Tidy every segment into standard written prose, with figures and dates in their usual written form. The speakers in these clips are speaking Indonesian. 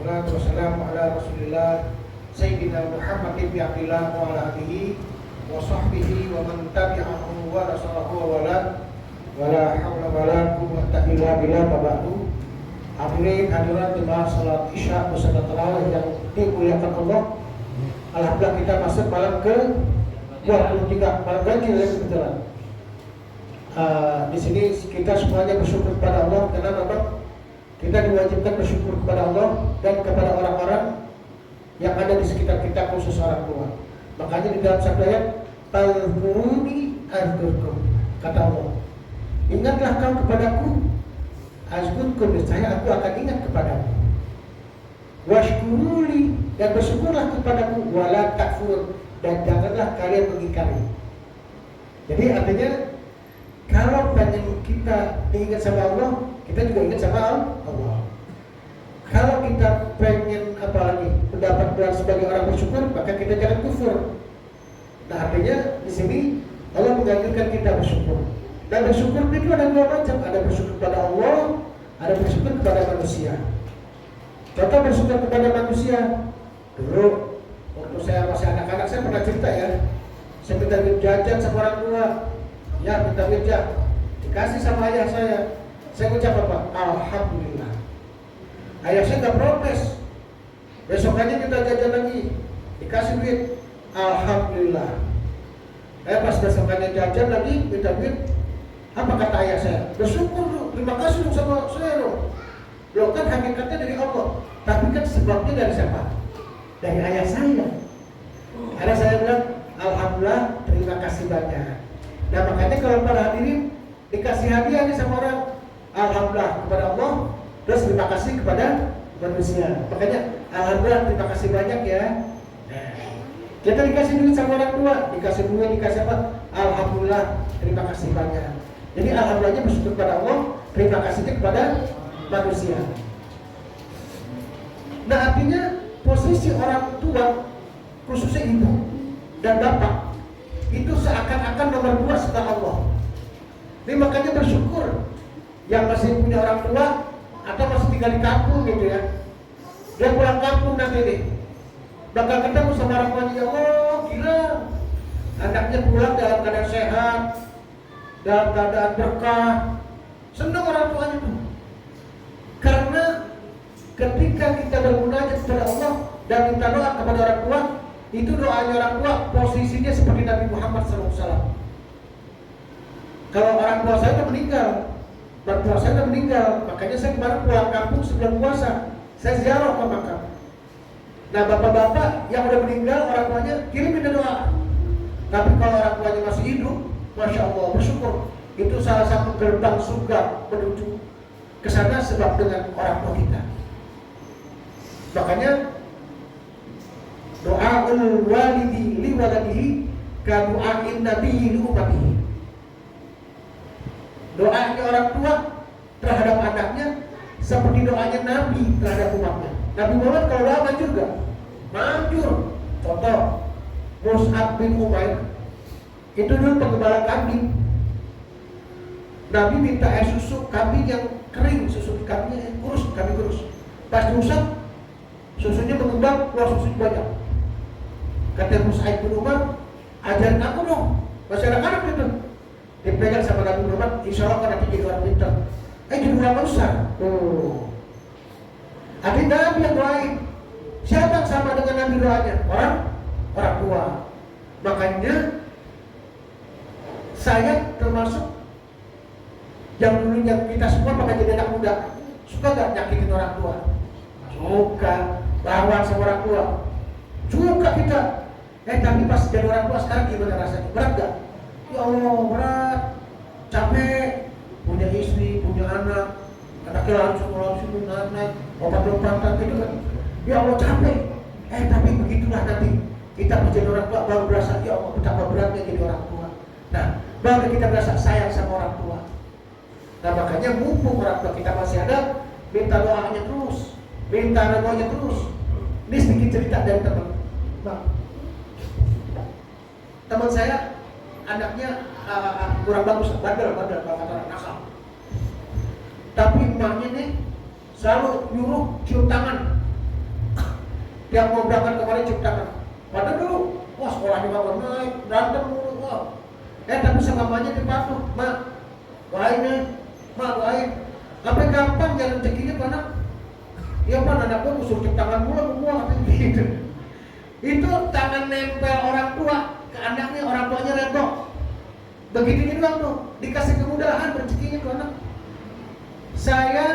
wassalatu wassalamu ala Rasulillah Sayyidina Muhammad bin Abdillah wa ala alihi wa sahbihi wa man tabi'ahu wa nasarahu wa wala hawla wala quwwata illa billah wa ba'du. Hadirin hadirat jemaah salat Isya beserta tarawih yang dimuliakan Allah. Alhamdulillah kita masuk malam ke 23, malam ganjil ya kebetulan. Di sini kita semuanya bersyukur kepada Allah karena memang kita diwajibkan bersyukur kepada Allah dan kepada orang-orang yang ada di sekitar kita, khusus orang tua. Makanya di dalam sabda ayat Tadhkuruni azkurkum, kata Allah, ingatlah kau kepadaku, azkurkum, saya aku akan ingat kepadamu. Washkuruli, dan bersyukurlah kepadaku, wala takfurun, dan janganlah kalian mengingkari. Jadi artinya kalau pengen kita diingat sama Allah, kita juga ingat sama Allah. Kalau kita pengen apalagi mendapat sebagai orang bersyukur, maka kita jangan kufur. Nah artinya di sini Allah menganjurkan kita bersyukur. Dan bersyukur itu ada dua macam, ada bersyukur kepada Allah, ada bersyukur kepada manusia. Contoh bersyukur kepada manusia, dulu waktu saya masih anak-anak saya pernah cerita ya, saya minta duit jajan sama orang tua, ya minta duit jajan, dikasih sama ayah saya ucap apa? Alhamdulillah. Ayah saya nggak protes, besokannya minta jajan lagi, dikasih duit, alhamdulillah. Pas besokannya jajan lagi minta duit, apa kata ayah saya? Bersyukur lu, terima kasih lu sama saya lu. Loh kan hakikatnya dari Allah, tapi kan sebabnya dari siapa? Dari ayah saya. Karena saya bilang, alhamdulillah, terima kasih banyak. Nah makanya kalau para hadirin dikasih hadiah nih sama orang, alhamdulillah kepada Allah, terus terima kasih kepada manusia. Makanya alhamdulillah terima kasih banyak ya. Kita dikasih duit sama orang tua, dikasih duit, dikasih apa? Alhamdulillah terima kasih banyak. Jadi alhamdulillahnya bersyukur kepada Allah, terima kasihnya kepada manusia. Nah artinya posisi orang tua, khususnya ibu dan bapak, itu seakan-akan nomor 2 setelah Allah. Ini makanya bersyukur yang masih punya orang tua atau masih tinggal di kampung gitu ya. Dia pulang kampung nanti nih, bakal ketemu sama orang tuanya, ya Allah gila, anaknya pulang dalam keadaan sehat, dalam keadaan berkah, senang orang tuanya tuh. Karena ketika kita bermunajat kepada Allah dan minta doa kepada orang tua, itu doanya orang tua posisinya seperti Nabi Muhammad SAW. Kalau orang tua saya udah meninggal, mertua saya udah meninggal, makanya saya kemarin pulang kampung sebelum puasa, saya ziarah ke makam. Nah bapak-bapak yang udah meninggal, orang tuanya kirimin doa. Tapi kalau orang tuanya masih hidup, masya Allah bersyukur, itu salah satu gerbang surga menuju ke sana sebab dengan orang tua kita. Makanya doaul walidi li waladihi ka du'ain nabiyyi li ummatihi. Doanya orang tua terhadap anaknya seperti doanya Nabi terhadap umatnya. Nabi Muhammad kalau doa manjur gak? Manjur. Contoh Mus'ab bin Umair, itu dulu penggembala kambing. Nabi minta air susu kambing yang kering, susu kambingnya kurus, kambing kurus. Pas diusap, susunya mengembang, keluar susu banyak. Kata Mus'ab bin Umar, ajarin aku dong, masih anak-anak gitu. Dipegang sama Nabi Muhammad, insya Allah kan nanti jadi orang pintar. Jadi ulama besar. Ada Nabi yang doain. Siapa yang sama dengan Nabi doanya? Orang tua. Makanya saya termasuk yang dulunya kita semua pakai jadi anak muda, suka gak nyakitin orang tua? Suka. Lawan sama orang tua, suka kita. Tapi pas jadi orang tua sekarang gimana rasanya? Berat gak? Ya Allah berat, capek, punya istri, punya anak, anaknya langsung naik, obat-obatan gitu kan. Ya Allah capek. Tapi begitulah nanti kita menjadi orang tua baru berasa, ya Allah betapa beratnya jadi orang tua. Nah, baru kita berasa sayang sama orang tua. Nah makanya mumpung orang tua kita masih ada, minta doanya terus, minta doanya terus. Ini sedikit cerita dari teman. Teman saya anaknya kurang bagus, bandel kata orang nakal. Tapi emaknya nih selalu nyuruh cium tangan. Tiap mau berangkat kemarin cium tangan. Padahal dulu, wah sekolahnya bapak naik, berantem mulu, wah. Tapi sama mamanya dipatuh, mak, doain ya, mak doain. Sampai gampang jalan rezekinya tuh anak. Ya pan anak gua suruh cium tangan mulu, gua katanya gitu. Itu tangan nempel orang tua ke anaknya, orang tuanya redok. Begitu juga tuh, dikasih kemudahan rezekinya tuh anak. Saya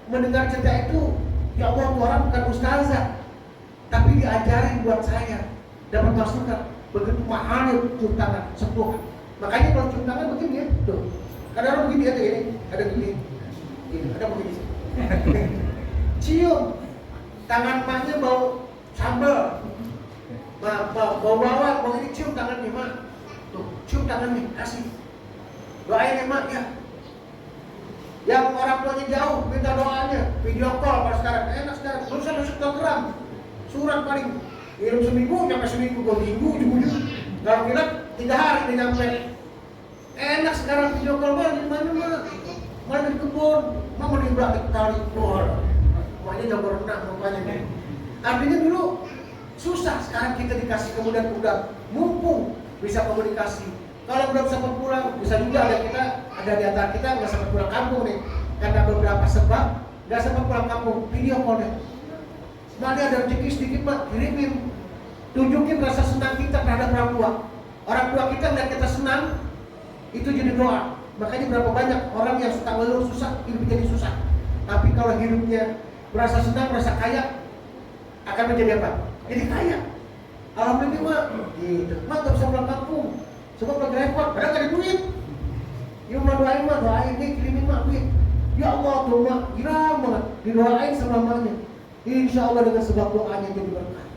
mendengar cerita itu, ya Allah tuh orang bukan ustazah, tapi diajarin buat saya dapat masukan. Begitu mahalnya cium tangan, sepuh. Makanya kalau cium tangan begini ya, tuh. Ada orang begini ya, ini, ada begini, ini, ada begini. Cium, tangan emaknya bau sambal, bau bawang, bau ini cium tangannya mak. Tuh, cium tangannya, kasih. Doain ya mak ya. Yang orang tuanya jauh, minta doanya, video call kalau sekarang, enak sekarang, urusan masuk telegram, surat paling, ngirim seminggu, nyampe seminggu, 2 minggu, ujung-ujung. Kalau kita 3 hari dia nyampe. Enak sekarang video call mah di mana mah? Mana di kebun, mama di belakang kali bor. Makanya jago renang rupanya nih. Artinya dulu susah, sekarang kita dikasih kemudahan-kemudahan, mumpung bisa komunikasi. Kalau belum sempat pulang, bisa juga ada di antara kita nggak sempat pulang kampung nih, karena beberapa sebab nggak sempat pulang kampung, video call deh. Mana ada rezeki sedikit mak, kirimin, tunjukin rasa senang kita terhadap orang tua. Orang tua kita melihat kita senang, itu jadi doa. Makanya berapa banyak orang yang suka ngeluh susah, hidup jadi susah. Tapi kalau hidupnya merasa senang, merasa kaya, akan menjadi apa? Jadi kaya. Alhamdulillah, gitu. Mak nggak bisa pulang kampung, sebab lagi repot, padahal gak ada duit. Ya mau doain nih, kirimin mak duit. Ya Allah tuh mak, girang banget, didoain selamanya. Insya Allah dengan sebab doanya jadi berkah.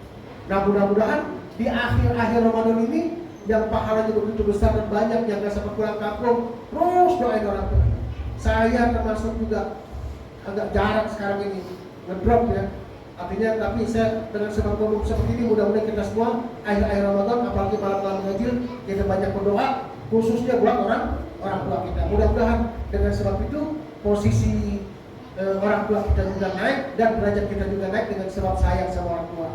Nah mudah-mudahan di akhir-akhir Ramadan ini yang pahalanya begitu besar dan banyak yang gak sempat pulang kampung, terus doain orang tua. Saya termasuk juga agak jarang sekarang ini ngedrop ya. Artinya tapi saya dengan sebab ngomong seperti ini, mudah-mudahan kita semua akhir-akhir Ramadan, apalagi malam-malam ngajil, kita banyak berdoa khususnya buat orang tua kita. Mudah-mudahan dengan sebab itu posisi orang tua kita juga naik dan derajat kita juga naik dengan sebab sayang sama orang tua.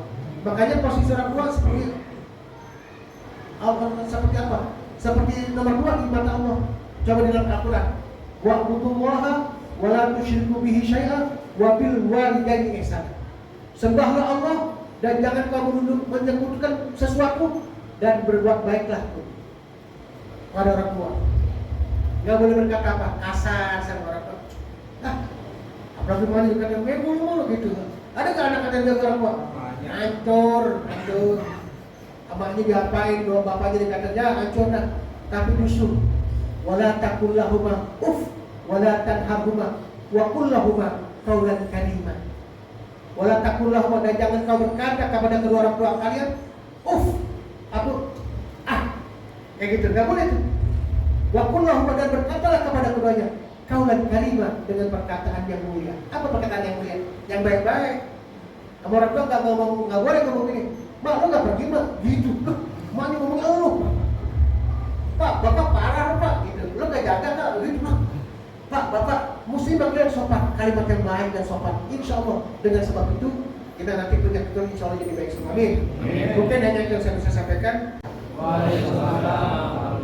Makanya posisi orang tua seperti apa? Seperti nomor 2 di mata Allah. Coba di dalam Al-Quran. Wa'budullaha wa la tusyriku bihi syai'an wa bil walidaini ihsana. Sembahlah Allah dan jangan kamu menyekutukan sesuatu dan berbuat baiklah pada orang tua. Gak boleh berkata apa? Kasar sama orang tua. Apalagi mana juga yang mulu gitu. Ada gak anak yang jaga orang tua? Hancur. Abangnya diapain, dua bapaknya dikatakan ya hancur dah. Tapi justru wala taqullahuma uff wala tanharhuma wa qullahuma qaulan karima. Wala taqullahuma, dan jangan kau berkata kepada kedua orang tua kalian uff, kayak gitu, enggak boleh tuh. Wa qullahuma, dan berkatalah kepada keduanya qaulan karima, dengan perkataan yang mulia. Apa perkataan yang mulia? Yang baik-baik. Kamu orang tua enggak boleh ngomong gini. Mak, lu gak pergi mak, gitu. Maknya ngomong lu. Pak, bapak parah pak, gitu. Lu gak jaga gak, gitu mak. Pak, bapak mesti bagian sopan, kalimat yang baik dan sopan. Insya Allah dengan sebab itu kita nanti punya keturunan insya Allah jadi baik semua. Amin. Mungkin hanya itu yang saya bisa sampaikan. Waalaikumsalam.